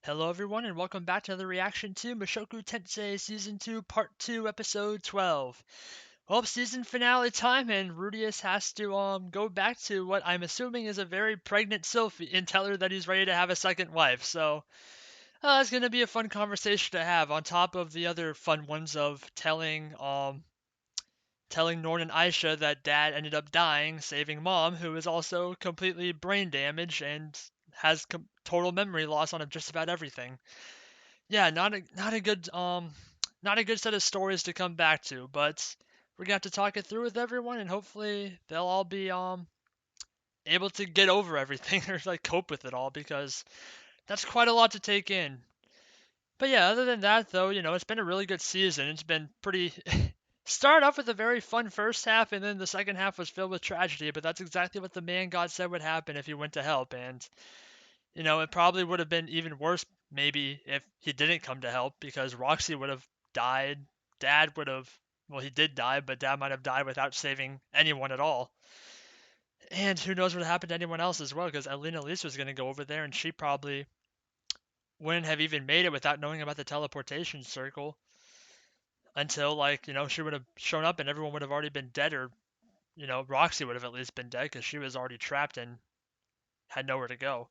Hello everyone and welcome back to the reaction to Mushoku Tensei Season 2 Part 2 Episode 12. Well, season finale time and Rudius has to go back to what I'm assuming is a very pregnant Sylphie and tell her that he's ready to have a second wife. So, it's going to be a fun conversation to have on top of the other fun ones of telling Norn and Aisha that dad ended up dying, saving mom, who is also completely brain damaged and has total memory loss on just about everything. Yeah, not a good set of stories to come back to, but we're gonna have to talk it through with everyone, and hopefully they'll all be able to get over everything or like cope with it all because that's quite a lot to take in. But yeah, other than that though, it's been a really good season. It's been pretty. Started off with a very fun first half, and then the second half was filled with tragedy. But that's exactly what the man God said would happen if he went to help, and it probably would have been even worse maybe if he didn't come to help because Roxy would have died. Dad would have, well, he did die, but Dad might have died without saving anyone at all. And who knows what happened to anyone else as well because Alina Lise was going to go over there and she probably wouldn't have even made it without knowing about the teleportation circle until, like, she would have shown up and everyone would have already been dead, or, Roxy would have at least been dead because she was already trapped and had nowhere to go.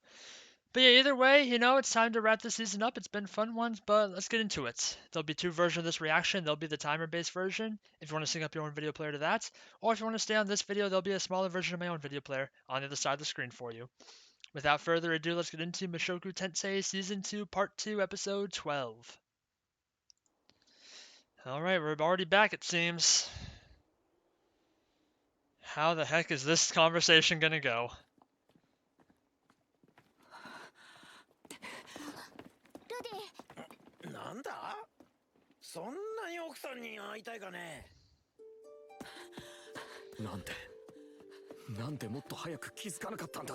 But yeah, either way, it's time to wrap this season up. It's been fun ones, but let's get into it. There'll be two versions of this reaction. There'll be the timer-based version, if you want to sync up your own video player to that, or if you want to stay on this video, there'll be a smaller version of my own video player on the other side of the screen for you. Without further ado, let's get into Mushoku Tensei Season 2, Part 2, Episode 12. Alright, we're already back, it seems. How the heck is this conversation gonna go? なんだそんなに奥さんに会いたいかねなんでもっと早く気づかなかったんだ。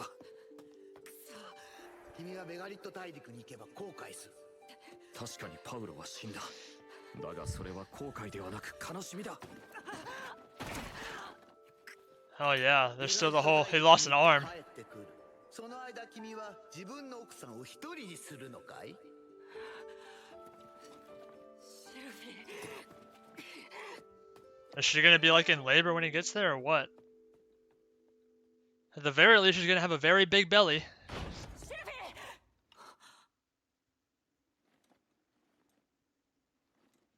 君はメガリット大陸に行けば後悔する。確かにパウロは死んだ。だがそれは後悔ではなく悲しみだ。 Oh yeah, there's still the whole, he lost an arm. その間君は自分の奥さんを一人にするのかい Is she gonna be like in labor when he gets there or what? At the very least, she's gonna have a very big belly.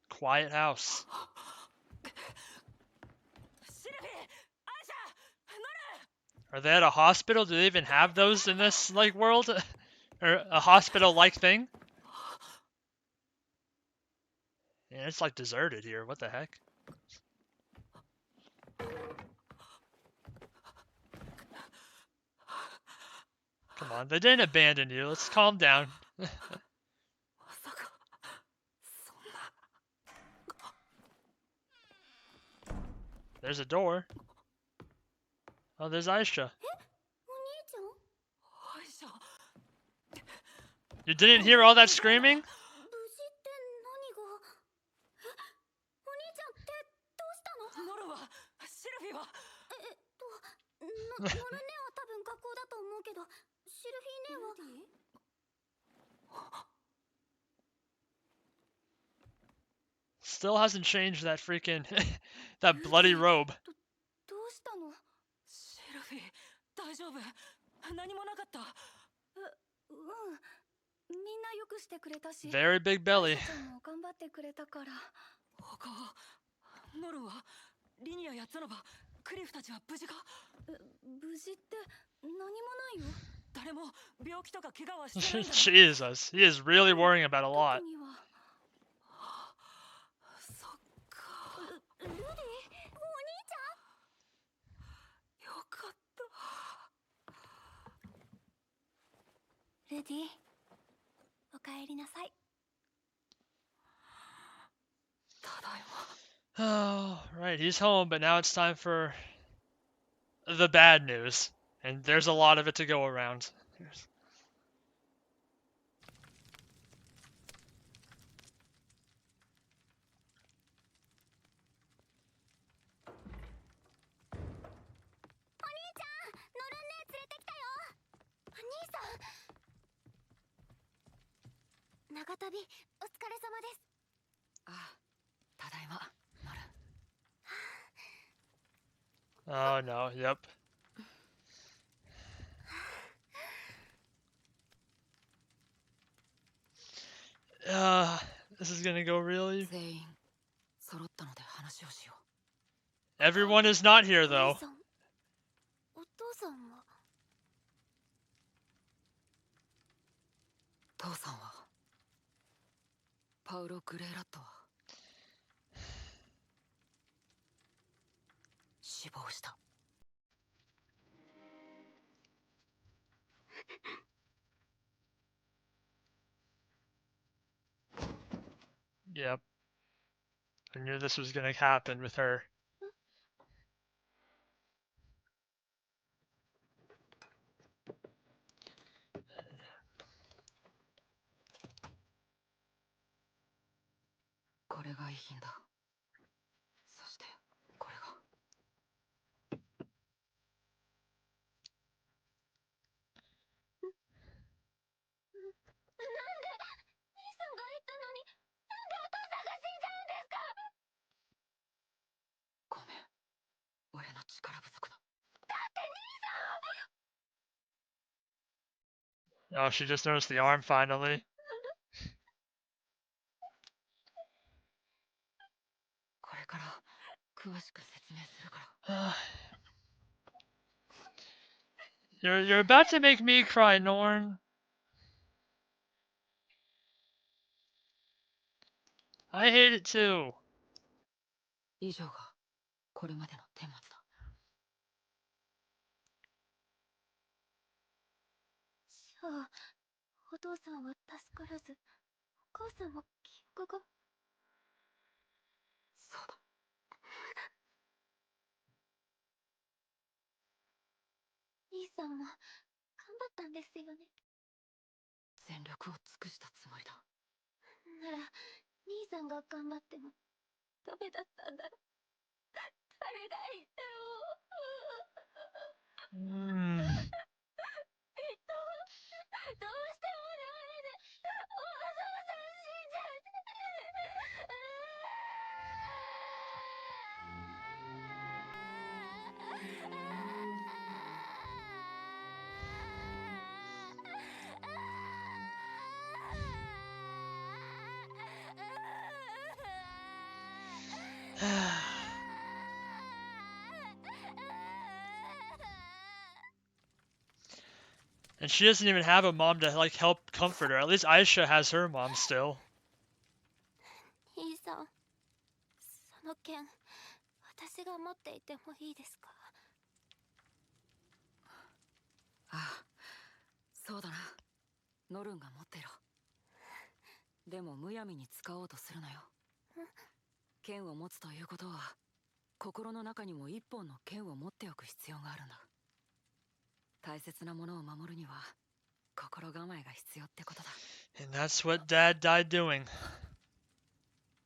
Quiet house. Are they at a hospital? Do they even have those in this like world? Or a hospital-like thing? Yeah, it's like deserted here. What the heck? Come on, they didn't abandon you. Let's calm down. There's a door. Oh, there's Aisha. You didn't hear all that screaming? Still hasn't changed that freaking that bloody robe. Very big belly. Jesus, he is really worrying about a lot. Oh, right, he's home, but now it's time for the bad news. And there's a lot of it to go around. 長旅お疲れ様です。ああ、ただいま、ノル。Oh no, yep. This is gonna go really. 全員揃ったので話をしよう。 Everyone is not here お姉 though. さん、お父さんは。父さんはパウロ・グレーラットは死亡した。Yep. I knew this was gonna happen with her. これが遺品だ。そしてこれが。なんで兄さんが言ったのに、なんでお父さんが死んじゃうんですか。ごめん、俺の力不足だ。だって兄さん。 Oh, she just noticed the arm finally. これから詳しく説明するから。You're about to make me cry, Norn. I hate it too. 以上がこれまでの顛末だ。じゃあ、お父さんは助からず、お母さんは記憶が。そうだ。兄さんも頑張ったんですよね。全力を尽くしたつもりだ。なら、兄さんが頑張ってもダメだったんだろ。誰が言っても。どうしてもダメで、おばさん死んじゃう。And she doesn't even have a mom to like help comfort her. At least Aisha has her mom still. 兄さん、その剣、私が持っていてもいいですか。ああ、そうだな。ノルンが持ってろ。でもむやみに使おうとするなよ。剣を持つということは、心の中にも一本の剣を持っておく必要があるんだ。大切なものを守るには心構えが必要ってことだ。 And that's what Dad died doing.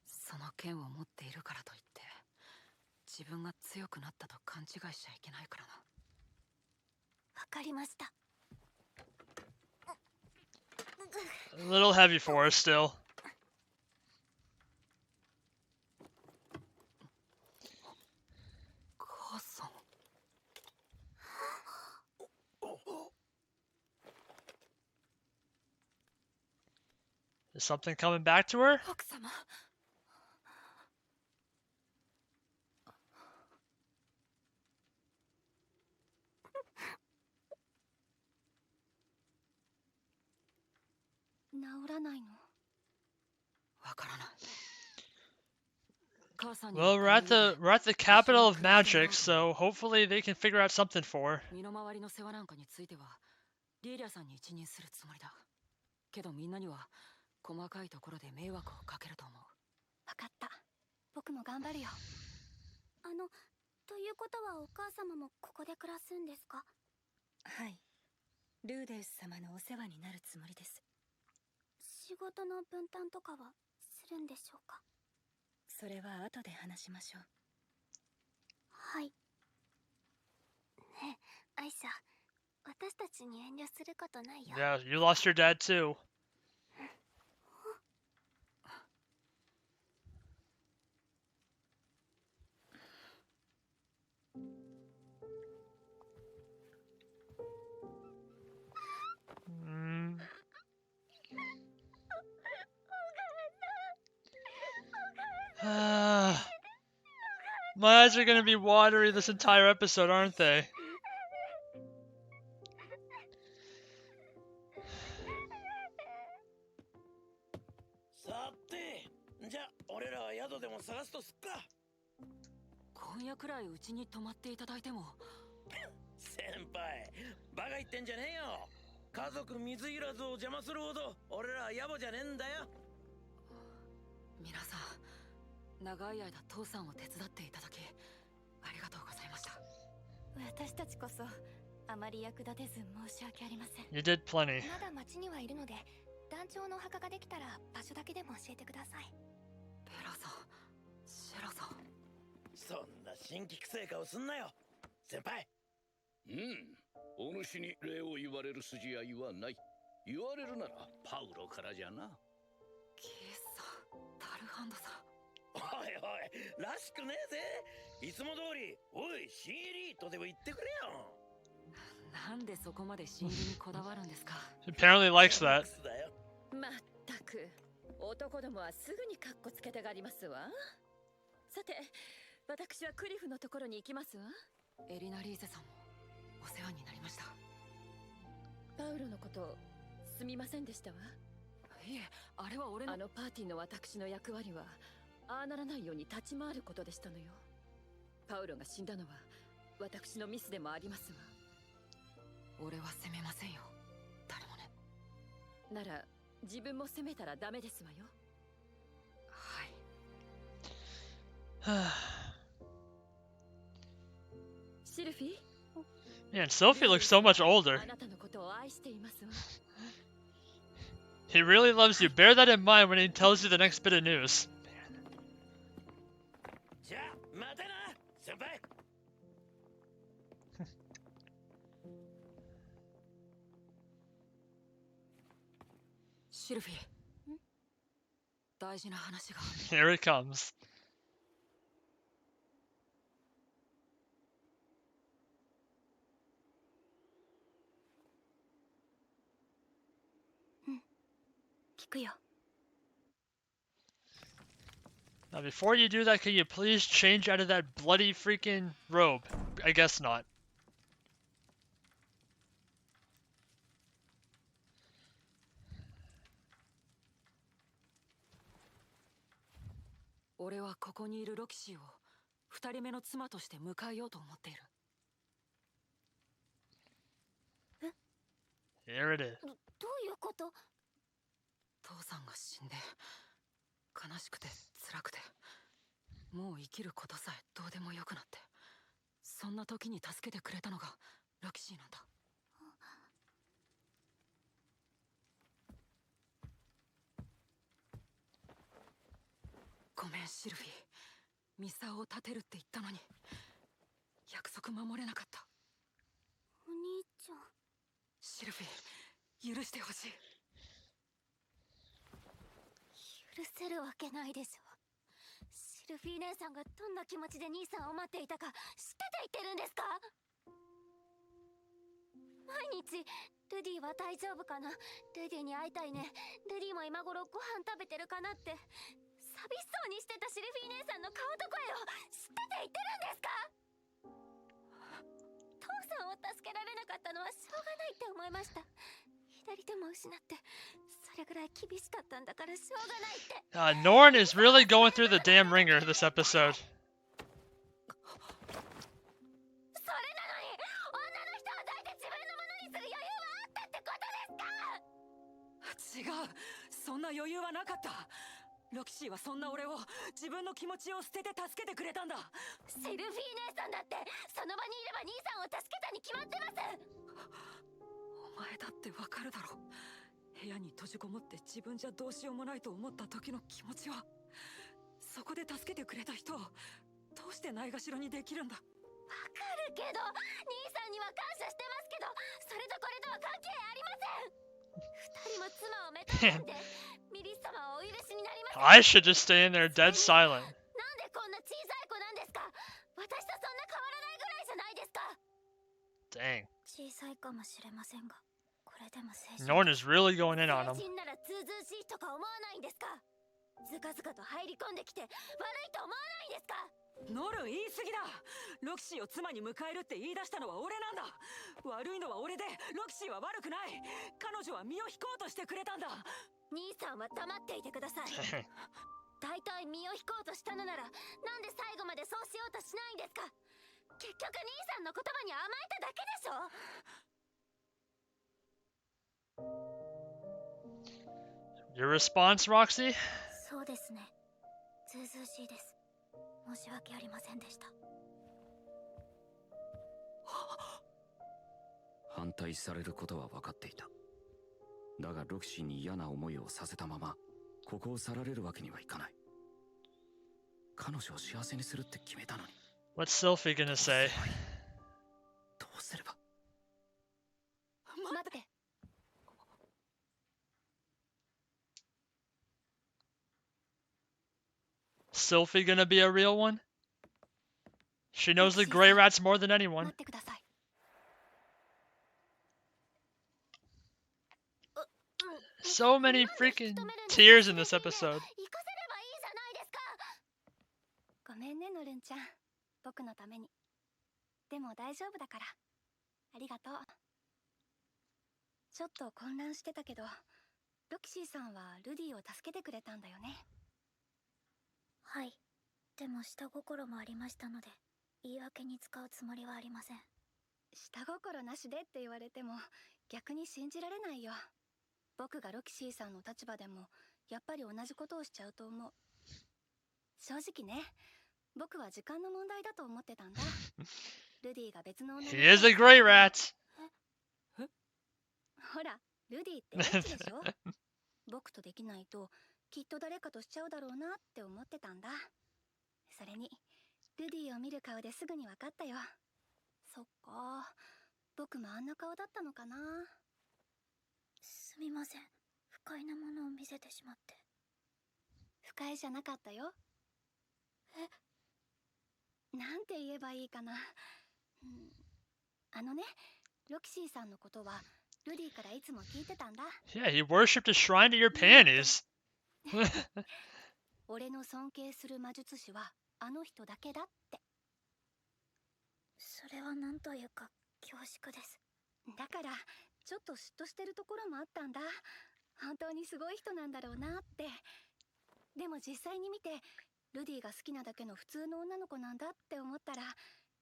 その剣を持っているからといって自分が強くなったと勘違いしちゃいけないからな。わかりました。 A little heavy for her still. 母さん。 Is something coming back to her? 奥様。治らないの。わからない。母さんに Well, は we're at the capital of magic, so hopefully they can figure out something for her. 身の回りの世話なんかについてはリーリャさんに一任するつもりだ。けどみんなには細かいところで迷惑をかけると思う。わかった。僕も頑張るよ。ということはお母様もここで暮らすんですか。はい。ルーデウス様のお世話になるつもりです。仕事の分担とかはするんでしょうか。それは後で話しましょう。はい。ねえ、アイシャ、私たちに遠慮することないよ。Yeah, you lost your dad too. 本 My eyes are gonna be watery this entire episode, aren't they? さて、じゃあ俺らは宿でも探すとすっか。今夜くらいうちに泊まっていただいても。先輩、バカ言ってんじゃねえよ。家族水入らずを邪魔するほど俺らは野暮じゃねえんだよ。皆さん、長い間父さんを手伝っていただきありがとうございました。私たちこそあまり役立てず申し訳ありません。 You did plenty. まだ町にはいるので、団長のお墓ができたら場所だけでも教えてください。ベラさん、シェラさん。そんな新規成果をすんなよ、先輩。お主に礼を言われる筋合いはない。言われるならパウロからじゃな。キースさん、タルハンドさん。おいおい、らしくねえぜ。いつも通り、おい、シーエリートでも言ってくれよ。なんでそこまで新入にこだわるんですか。She apparently likes that. まったく男どもはすぐにカッコつけたがりますわ。さて、私はクリフのところに行きますわ。エリナリーゼさんもお世話になりました。パウロのことすみませんでしたわ。いえ、あれは俺の。あのパーティーの私の役割はああならないように立ち回ることでしたのよ。パウロが死んだのは私のミスでもありますわ。俺は責めませんよ、誰もね。なら自分も責めたらダメですわよ。はい。シルフィー、 Man, Sophie looks so much older. あなたのことを愛していますわ。 He really loves you. Bear that in mind when he tells you the next bit of news. じゃあ、またな、先輩。シルフィー、大事な話が。 Here it comes. 聞くよ。 Now, before you do that, can you please change out of that bloody freaking robe? I guess not. 俺はここにいるロキシーを二人目の妻として迎えようと思っている。 Here it is. どういうこと？父さんが死んで悲しくて辛くて、もう生きることさえどうでもよくなって、そんな時に助けてくれたのがロキシーなんだ。ごめんシルフィー、ミサオを立てるって言ったのに約束守れなかった。お兄ちゃん。シルフィー、許してほしい。許せるわけないでしょ。シルフィー姉さんがどんな気持ちで兄さんを待っていたか知ってて言ってるんですか？毎日ルディは大丈夫かな、ルディに会いたいね、ルディも今頃ご飯食べてるかなって寂しそうにしてたシルフィー姉さんの顔と声を知ってて言ってるんですか？父さんを助けられなかったのはしょうがないって思いました。左手も失ってそれぐらい厳しかったんだからしょうがないって。 Norn is really going through the damn ringer this episode. それなのに女の人を抱いて自分のものにする余裕はあったってことですか？違う、そんな余裕はなかった。ロキシーはそんな俺を自分の気持ちを捨てて助けてくれたんだ。シルフィー姉さんだってその場にいれば兄さんを助けたに決まってます。お前だってわかるだろ。部屋に閉じこもって自分じゃどうしようもないと思った時の気持ちは、そこで助けてくれた人をどうしてないがしろにできるんだ。わかるけど兄さんには感謝してますけど、それとこれとは関係ありません。二人も妻をめとるんでミリス様はお許しになりません。 I should just stay in there dead silent. なんでこんな小さい子なんですか？私とそんな変わらないぐらいじゃないですか。 Dang. 小さいかもしれませんが、これでも成人。 Norn is really going in on 成 him. 人ならずうずうしいとか思わないんですか？ずかずかと入り込んできて悪いと思わないんですか？ノルン、言い過ぎだ。ロキシーを妻に迎えるって言い出したのは俺なんだ。悪いのは俺で、ロキシーは悪くない。彼女は身を引こうとしてくれたんだ。兄さんは黙っていてください。大体身を引こうとしたのなら、なんで最後までそうしようとしないんですか？結局兄さんの言葉に甘えただけでしょ。Your response, Roxy? そうですね。ずうずうしいです。申し訳ありませんでした。反対されることは分かっていた。だがロキシーに嫌な思いをさせたままここを去られるわけにはいかない。彼女を幸せにするって決めたのに。 What's Sylphie gonna say? どうすれば。待って。Sylphie gonna be a real one? She knows the gray rats more than anyone. 待ってください。So many freaking tears in this episode. 行かせればいいじゃないですか。ごめんね、ノルンちゃん。僕のために。でも大丈夫だから。ありがとう。ちょっと混乱してたけど、ロキシーさんはルディを助けてくれたんだよね。はい。でも下心もありましたので、言い訳に使うつもりはありません。下心なしでって言われても、逆に信じられないよ。僕がロキシーさんの立場でもやっぱり同じことをしちゃうと思う。正直ね、僕は時間の問題だと思ってたんだ。ルディが別の女の子 He is a gray rat. ほら、ルディってエッチでしょ。僕とできないときっと誰かとしちゃうだろうなって思ってたんだ。それにルディを見る顔ですぐに分かったよ。そっか、僕もあんな顔だったのかな。すみません、不快なものを見せてしまって。不快じゃなかったよ。なんて言えばいいかな。あのね、ロキシーさんのことはルディからいつも聞いてたんだ。Yeah, he worshipped a shrine to your panties. 俺の尊敬する魔術師はあの人だけだって。それはなんというか恐縮です。だからちょっと嫉妬してるところもあったんだ。本当にすごい人なんだろうなって。でも実際に見てルディが好きなだけの普通の女の子なんだって思ったら、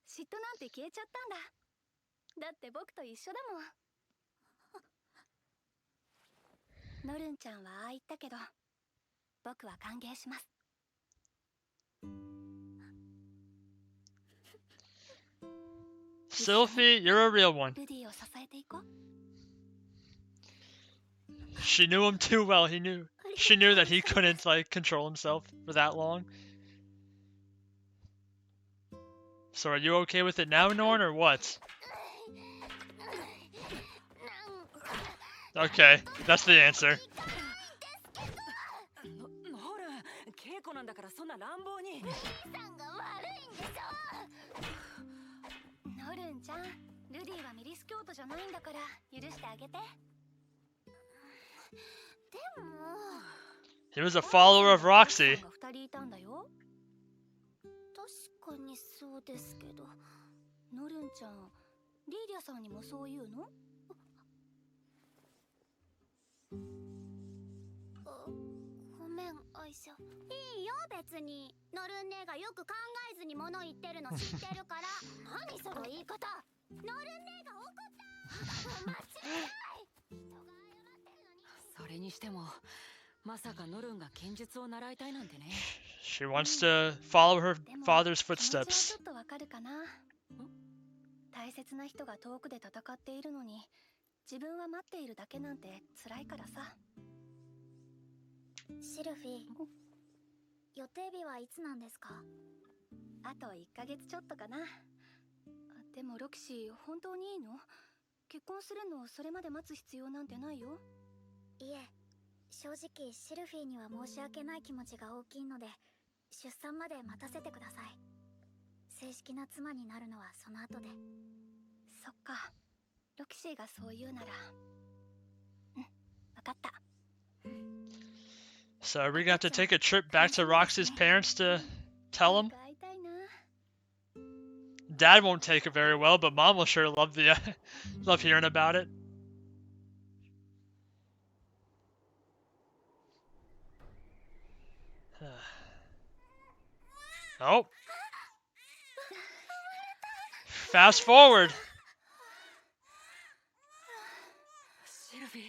嫉妬なんて消えちゃったんだ。だって僕と一緒だもん。ノルンちゃんはああ言ったけど、僕は歓迎します。Sylphie, you're a real one. ルディを支えていこう。 She knew him too well. She knew that he couldn't like control himself for that long. So are you okay with it now, Norn, or what? Okay, that's the answer. ノルン、稽古なんだからそんな乱暴に。さんが悪いんでしょ。ノルンちゃん、ルディはミリス教徒じゃないんだから許してあげて。でも He was a follower of Roxy. 2人いたんだよ。確かにそうですけど、ノルンちゃん、リーディアさんにもそう言うの？ごめん、アイシャ。いいよ、別に。ノルン姉がよく考えずに物言ってるの知ってるから。何その言い方。ノルン姉が怒った。間違い。人が謝ってるのに。それにしても、まさかノルンが剣術を習いたいなんてね。She wants to follow her でも father's 気持ちは footsteps. ちょっとわかるかな。大切な人が遠くで戦っているのに、自分は待っているだけなんて辛いからさ。シルフィー、予定日はいつなんですか？あと1ヶ月ちょっとかな。でもロキシー、本当にいいの？結婚するのをそれまで待つ必要なんてないよ。いえ、正直シルフィーには申し訳ない気持ちが大きいので、出産まで待たせてください。正式な妻になるのはその後で。そっか、ロキシーがそう言うなら。わかった。So are we gonna have to take a trip back to Roxy's parents to tell them? 会いたいな。 Dad won't take it very well, but Mom will sure love the love hearing about it. Oh. Fast forward. シルフィー、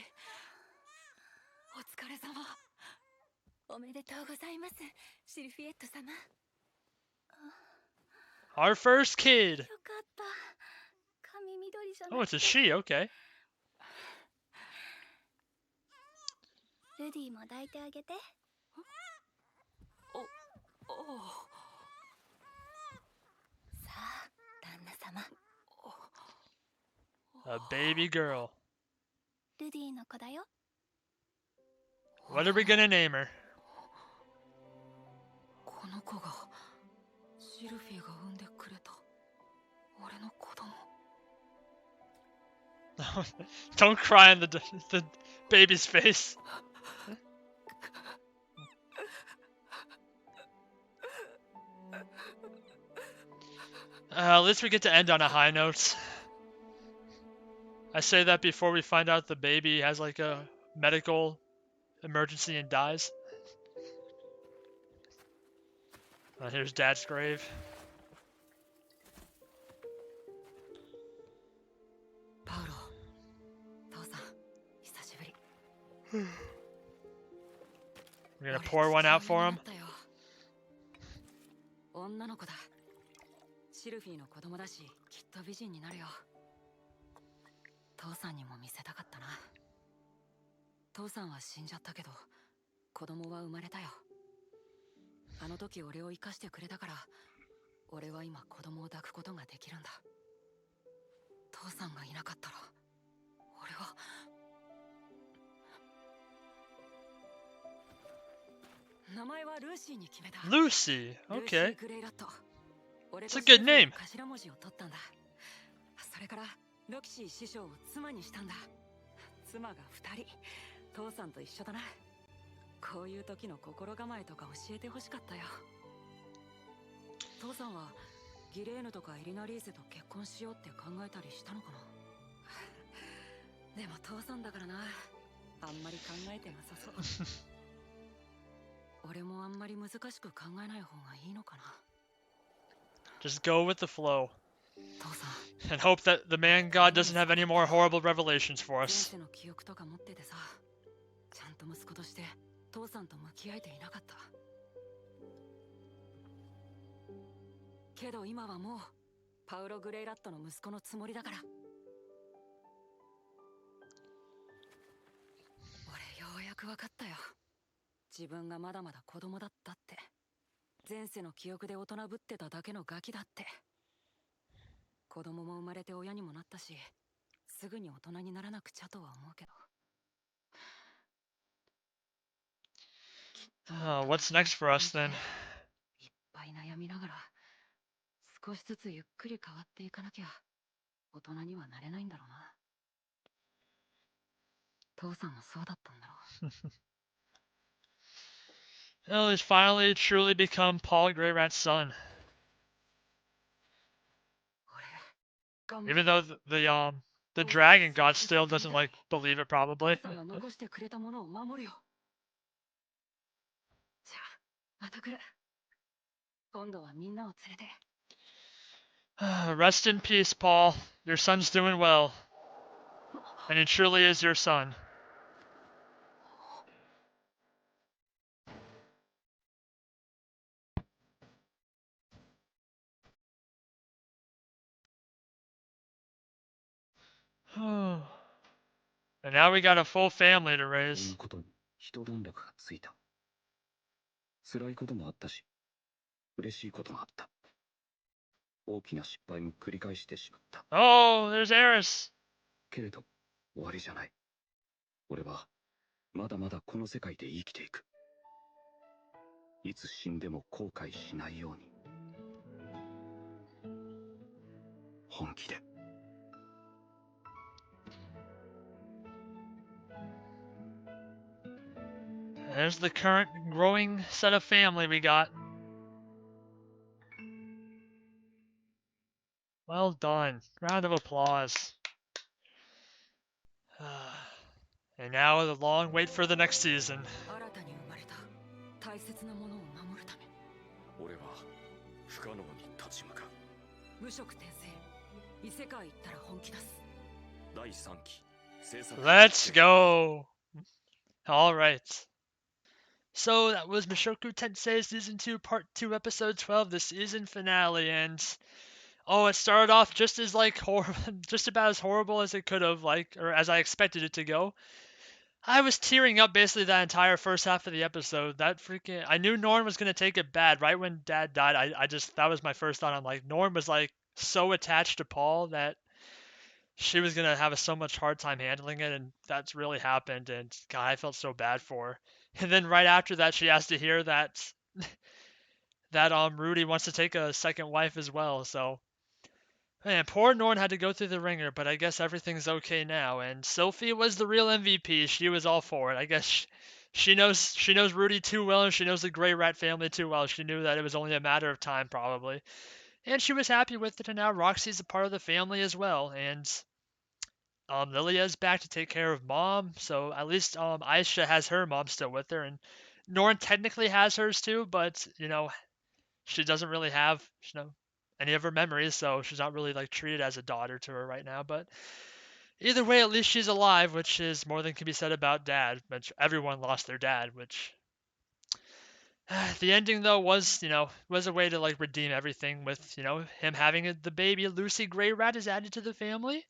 お疲れ様。おめでとうございます、シルフィエット様。 Our first kid. よかった。髪緑じゃな Oh, く it's a て。 she. Okay. ルディも抱いてあげて。おお。さあ、旦那様。 A baby girl. ルディの子だよ。 What are we gonna name her? この子がシルフィーが産んでくれた俺の子供。 Don't cry in the baby's face. At least we get to end on a high note. I say that before we find out the baby has like a medical emergency and dies. Here's Dad's grave. パウロ、父さん、久しぶり。 We're gonna pour one out for him. 女の子だ。シルフィーの子供だし、きっと美人になるよ。父さんにも見せたかったな。父さんは死んじゃったけど、子供は生まれたよ。あの時俺を生かしてくれたから、俺は今子供を抱くことができるんだ。父さんがいなかったら、俺は。名前はルーシーに決めた。 Lucy. ルーシ Okay. ー・グレイラット。 It's a good name. 頭文字を取ったんだ。それからロキシー師匠を妻にしたんだ。妻が2人。父さんと一緒だな。こういう時の心構えとか教えてほしかったよ。父さんはギレーヌとかエリナリーゼと結婚しようって考えたりしたのかな。でも父さんだからな。あんまり考えてなさそう。俺もあんまり難しく考えない方がいいのかな。 Just go with the flow. 父さん。 And hope that the man god doesn't have any more horrible revelations for 前 us. 世の記憶とか持っててさ、ちゃんと息子として父さんと向き合えていなかった。けど今はもうパウロ・グレイラットの息子のつもりだから。俺ようやく分かったよ。自分がまだまだ子供だったって。前世の記憶で大人ぶってただけのガキだって。子供も生まれて親にもなったし、すぐに大人にならなくちゃとは思うけど。 What's next for us then? いっぱい悩みながら少しずつゆっくり変わっていかなきゃ大人にはなれないんだろうな。父さんもそうだったんだろう。 Well, he's finally truly become Paul Greyrat's son. 俺 Even though the dragon god still doesn't like believe it probably. 父さんが残してくれたものを守るよ。じゃあまた来る。今度はみんなを連れて。 Rest in peace, Paul. Your son's doing well. And he truly is your son. And now we got a full family to こん raise. なことに一段落がついた。辛いこともあったし、嬉しいこともあった。大きな失敗も繰り返してしまった。Oh, there's Eris. けれど、終わりじゃない。俺は、まだまだこの世界で生きていく。いつ死んでも後悔しないように。本気で。There's the current growing set of family we got. Well done. Round of applause. And now the long wait for the next season. 新たに生まれた大切なものを守るため俺は不可能に立ち向かう。無職転生異世界行ったら本気出す。第3期制作 Let's go! Alright. So that was Mushoku Tensei Season 2 Part 2 Episode 12, the season finale, and oh, it started off just as like just about as horrible as it could have, like, or as I expected it to go. I was tearing up basically that entire first half of the episode. That freaking, I knew Norm was gonna take it bad right when Dad died. I just, that was my first thought. I'm like, Norm was like so attached to Paul that she was gonna have so much hard time handling it, and that's really happened. And God, I felt so bad for her. And then right after that, she has to hear that Rudy wants to take a second wife as well. So man, poor Norn had to go through the ringer, but I guess everything's okay now. And Sophie was the real MVP. She was all for it. I guess she knows Rudy too well, and she knows the Grey Rat family too well. She knew that it was only a matter of time, probably. And she was happy with it. And now Roxy's a part of the family as well. And Lilia's back to take care of Mom. So at least Aisha has her mom still with her, and Norn technically has hers too. But she doesn't really have any of her memories, so she's not really like treated as a daughter to her right now. But either way, at least she's alive, which is more than can be said about Dad. But everyone lost their dad, which the ending though was a way to like redeem everything with him having the baby Lucy Grey Rat is added to the family.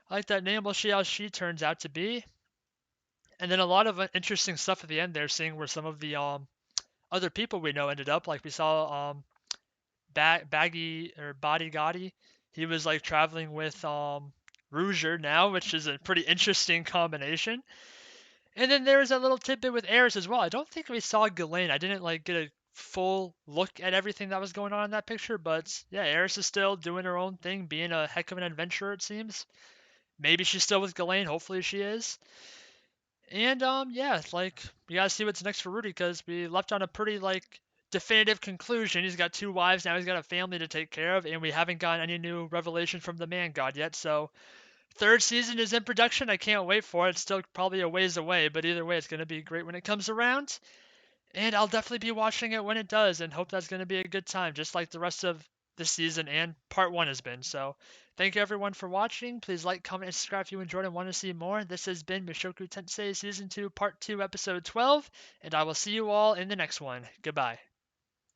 I like that name. We'll see how she turns out to be. And then a lot of interesting stuff at the end there, seeing where some of the other people we know ended up. Like we saw Baggy or Body Gotti. He was like traveling with Rouger now, which is a pretty interesting combination. And then there was a little tidbit with Eris as well. I don't think we saw Ghislaine. I didn't like get a full look at everything that was going on in that picture, but yeah, Eris is still doing her own thing, being a heck of an adventurer, it seems. Maybe she's still with Ghislaine. Hopefully she is. And yeah, like we gotta see what's next for Rudy because we left on a pretty like definitive conclusion. He's got 2 wives now. He's got a family to take care of, and we haven't gotten any new revelation from the Man God yet. So third season is in production. I can't wait for it. It's still probably a ways away, but either way, it's gonna be great when it comes around. And I'll definitely be watching it when it does, and hope that's gonna be a good time, just like the rest of this season and part 1 has been. So thank you everyone for watching. Please like, comment, and subscribe if you enjoyed and want to see more. This has been Mushoku Tensei Season 2 Part 2 Episode 12, and I will see you all in the next one. Goodbye.